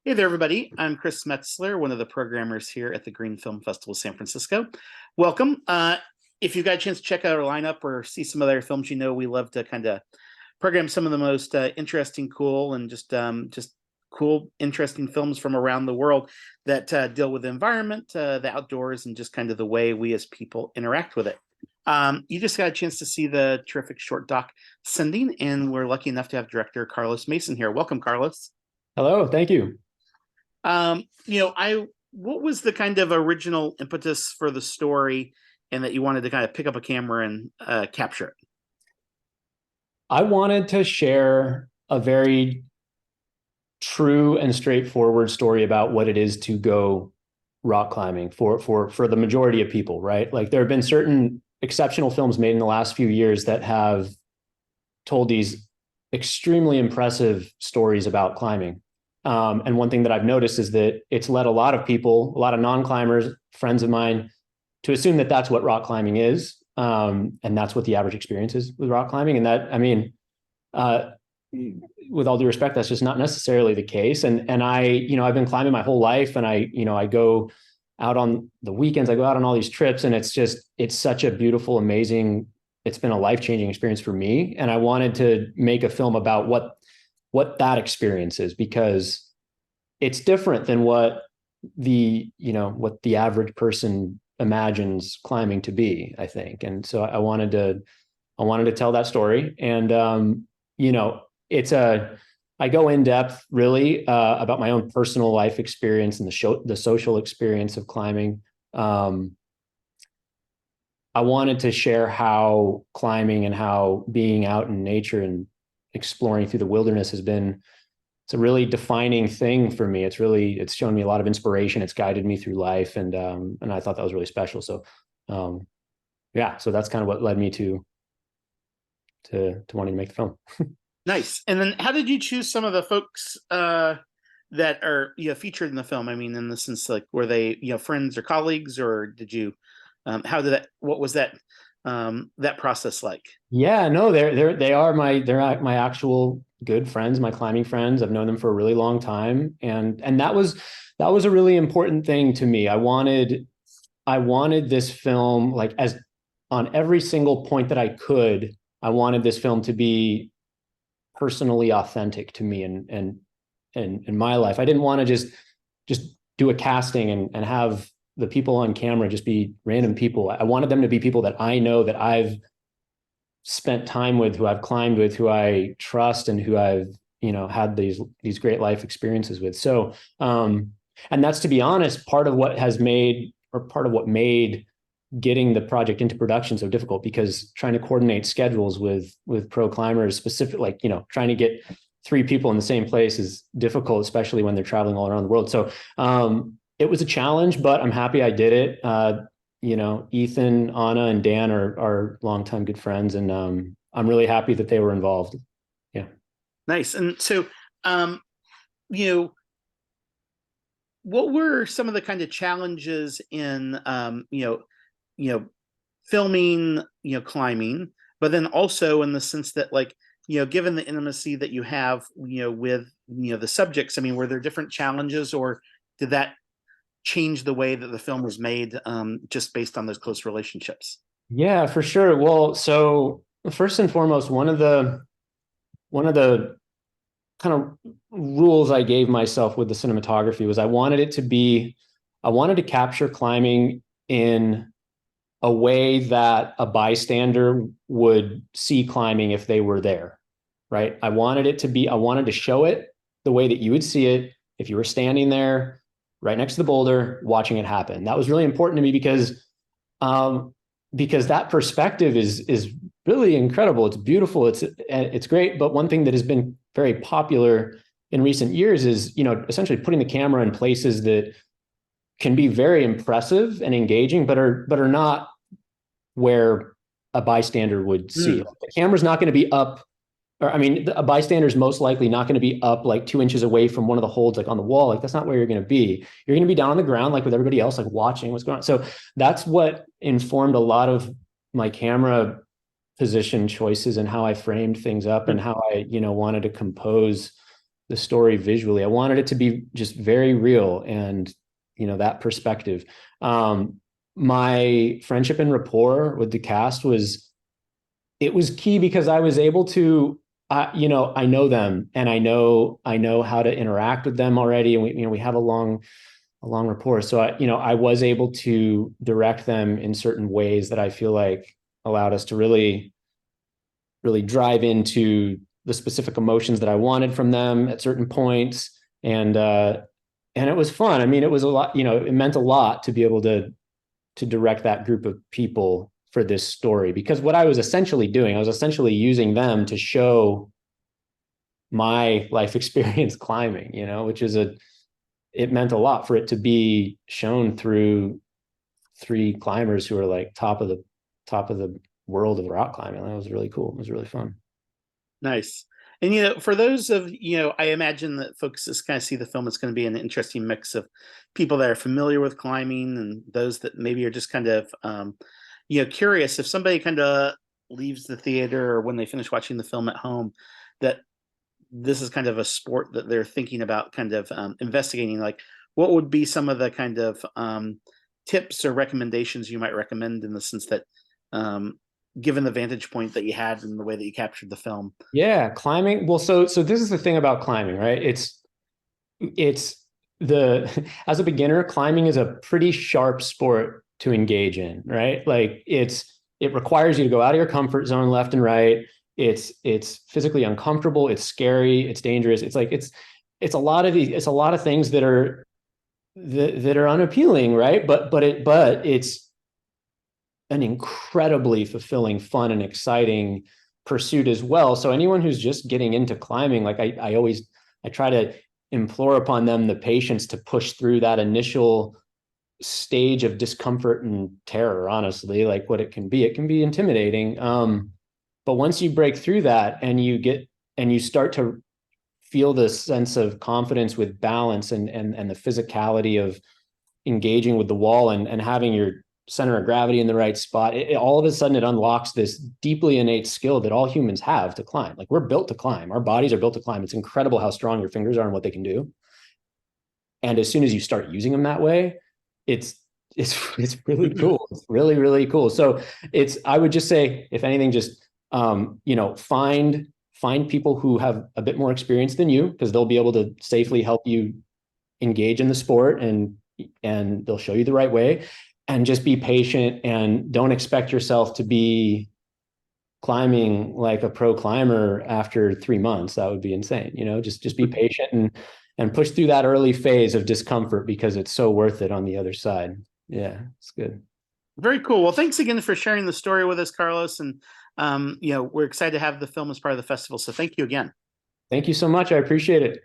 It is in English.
Hey there, everybody. I'm Chris Metzler, one of the programmers here at the Green Film Festival San Francisco. Welcome. If you've got a chance to check out our lineup or see some other films, we love to kind of program some of the most interesting, cool, and just cool, interesting films from around the world that deal with the environment, the outdoors, and just kind of the way we as people interact with it. You just got a chance to see the terrific short doc Sending, and we're lucky enough to have director Carlos Mason here. Welcome, Carlos. Hello, thank you. What was the kind of original impetus for the story, and that you wanted to kind of pick up a camera and capture it? I wanted to share a very true and straightforward story about what it is to go rock climbing for the majority of people, right? Like there have been certain exceptional films made in the last few years that have told these extremely impressive stories about climbing. And one thing that I've noticed is that it's led a lot of people, a lot of non-climbers, friends of mine, to assume that that's what rock climbing is. And that's what the average experience is with rock climbing. And that, with all due respect, that's just not necessarily the case. And I've been climbing my whole life, and I go out on the weekends, I go out on all these trips, and it's such a beautiful, amazing, it's been a life-changing experience for me. And I wanted to make a film about what that experience is, because it's different than what the average person imagines climbing to be, I think. And so I wanted to tell that story. And I go in depth really about my own personal life experience and the social experience of climbing. I wanted to share how climbing and how being out in nature and exploring through the wilderness it's a really defining thing for me. It's shown me a lot of inspiration. It's guided me through life. And I thought that was really special. So, so that's kind of what led me to wanting to make the film. Nice. And then how did you choose some of the folks that are featured in the film? I mean, in the sense, like, were they friends or colleagues, or did you what was that process like? Yeah, no, they're my actual good friends, my climbing friends. I've known them for a really long time. And that was a really important thing to me. I wanted this film, like, as on every single point that I could, I wanted this film to be personally authentic to me and in my life. I didn't want to just do a casting and have the people on camera just be random people. I wanted them to be people that I know, that I've spent time with, who I've climbed with, who I trust, and who I've had these great life experiences with. So and that's, to be honest, part of what made getting the project into production so difficult, because trying to coordinate schedules with pro climbers, specific, like, trying to get 3 people in the same place is difficult, especially when they're traveling all around the world. So it was a challenge, but I'm happy I did it. Ethan, Anna, and Dan are longtime good friends, and I'm really happy that they were involved. Yeah. Nice. And so, what were some of the kind of challenges in, filming, climbing, but then also in the sense that, like, given the intimacy that you have, with, the subjects, I mean, were there different challenges, or did that change the way that the film was made, just based on those close relationships? Yeah, for sure. Well, so first and foremost, one of the kind of rules I gave myself with the cinematography was I wanted to capture climbing in a way that a bystander would see climbing if they were there, right? I wanted to show it the way that you would see it if you were standing there right next to the boulder watching it happen. That was really important to me because that perspective is really incredible. It's beautiful. It's great. But one thing that has been very popular in recent years is, essentially putting the camera in places that can be very impressive and engaging, but are not where a bystander would see. The camera's not going to be up, or a bystander is most likely not going to be up like 2 inches away from one of the holds, like on the wall. Like, that's not where you're going to be. You're going to be down on the ground, like with everybody else, like watching what's going on. So that's what informed a lot of my camera position choices and how I framed things up and how I, wanted to compose the story visually. I wanted it to be just very real, and that perspective. My friendship and rapport with the cast was key because I was able to, I know them, and I know how to interact with them already, and we have a long rapport. So I was able to direct them in certain ways that I feel like allowed us to really, really drive into the specific emotions that I wanted from them at certain points. And it was fun. I mean, it was a lot, it meant a lot to be able to direct that group of people for this story, because what I was essentially doing, I was essentially using them to show my life experience climbing, which is it meant a lot for it to be shown through 3 climbers who are like top of the world of rock climbing. That was really cool. It was really fun. Nice. And for those of I imagine that folks just kind of see the film, it's going to be an interesting mix of people that are familiar with climbing and those that maybe are just kind of curious. If somebody kind of leaves the theater or when they finish watching the film at home, that this is kind of a sport that they're thinking about kind of investigating, like what would be some of the kind of tips or recommendations you might recommend, in the sense that given the vantage point that you had and the way that you captured the film? Yeah, climbing. Well, so this is the thing about climbing, right? It's as a beginner, climbing is a pretty sharp sport to engage in, right? Like it requires you to go out of your comfort zone left and right. It's physically uncomfortable. It's scary. It's dangerous. It's like it's a lot of things that are unappealing, right? But it's an incredibly fulfilling, fun, and exciting pursuit as well. So anyone who's just getting into climbing, like I try to implore upon them the patience to push through that initial stage of discomfort and terror. Honestly, like what it can be intimidating. But once you break through that and you start to feel this sense of confidence with balance and the physicality of engaging with the wall and having your center of gravity in the right spot, all of a sudden it unlocks this deeply innate skill that all humans have to climb. Like we're built to climb. Our bodies are built to climb. It's incredible how strong your fingers are and what they can do. And as soon as you start using them that way, it's really cool. It's really, really cool. So I would just say, if anything, just find people who have a bit more experience than you, because they'll be able to safely help you engage in the sport, and they'll show you the right way. And just be patient, and don't expect yourself to be climbing like a pro climber after 3 months. That would be insane. Just be patient and push through that early phase of discomfort, because it's so worth it on the other side. Yeah, it's good. Very cool. Well, thanks again for sharing the story with us, Carlos. And we're excited to have the film as part of the festival. So thank you again. Thank you so much. I appreciate it.